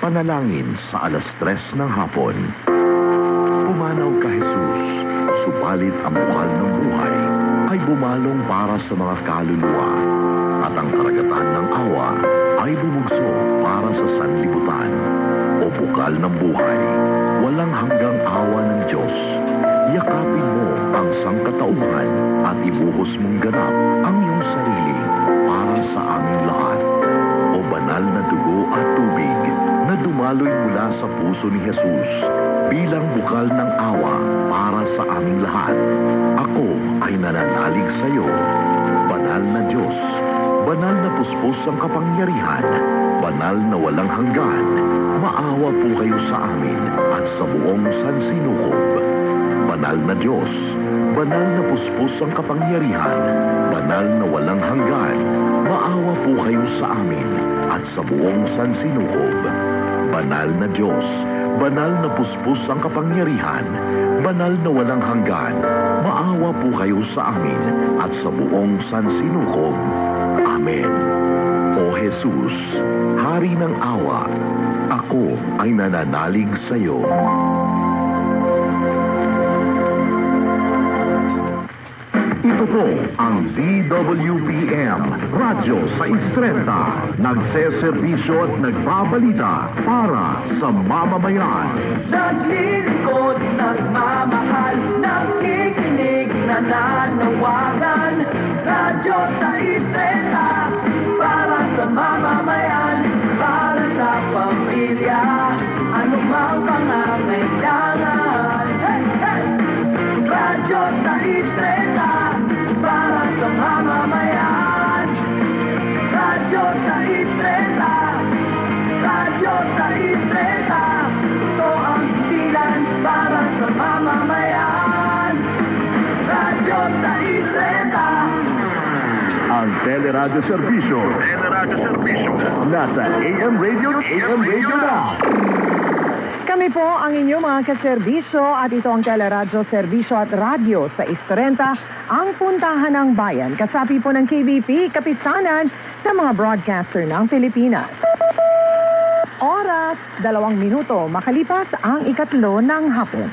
Panalangin sa 3:00 ng hapon. Pumanaw ka, Jesus, subalit ang bukal ng buhay ay bumalong para sa mga kaluluwa, at ang karagatan ng awa ay bumugso para sa sanlibutan. O bukal ng buhay, walang hanggang awa ng Diyos, yakapin mo ang sangkatauhan at ibuhos mong ganap ang iyong sarili para sa aming lahat. O banal na dugo at tubig na dumaloy mula sa puso ni Jesus bilang bukal ng awa para sa aming lahat. Ako ay nananalig sa iyo, banal na Diyos, banal na puspos ang kapangyarihan, banal na walang hanggan. Maawa po kayo sa amin at sa buong sansinukob. Banal na Diyos, banal na puspos ang kapangyarihan, banal na walang hanggan. Maawa po kayo sa amin at sa buong sansinukob. Banal na Diyos, banal na puspos ang kapangyarihan, banal na walang hanggan. Maawa po kayo sa amin at sa buong sansinukob. Amen. O Jesus, Hari ng awa, ako ay nananalig sa iyo. Ito po ang DWBM, Radyo sa Istrenta, nagseserbisyo at nagbabalita para sa mamamayan. Naglilingkod, nagmamahal, nakikinig, nananawagan. Radyo sa Istrenta, para sa mamamayan, para sa pamilya, anumang pangangailangan. Hey, hey! Radyo sa Istrenta, para sa mamamayan. Radyo sa Istrenta, Radyo sa Istrenta, ito ang silan para sa mamamayan. Radyo sa Istrenta. Ang Teleradyo Serbisyo. Nasa AM Radio na. Kami po ang inyong mga kaserbisyo at ito ang Teleradyo Serbisyo at Radyo sa Istrenta, ang puntahan ng bayan. Kasapi po ng KBP, Kapitanan ng mga broadcaster ng Pilipinas. Oras, 2 minuto, makalipas ang 3:00 ng hapon.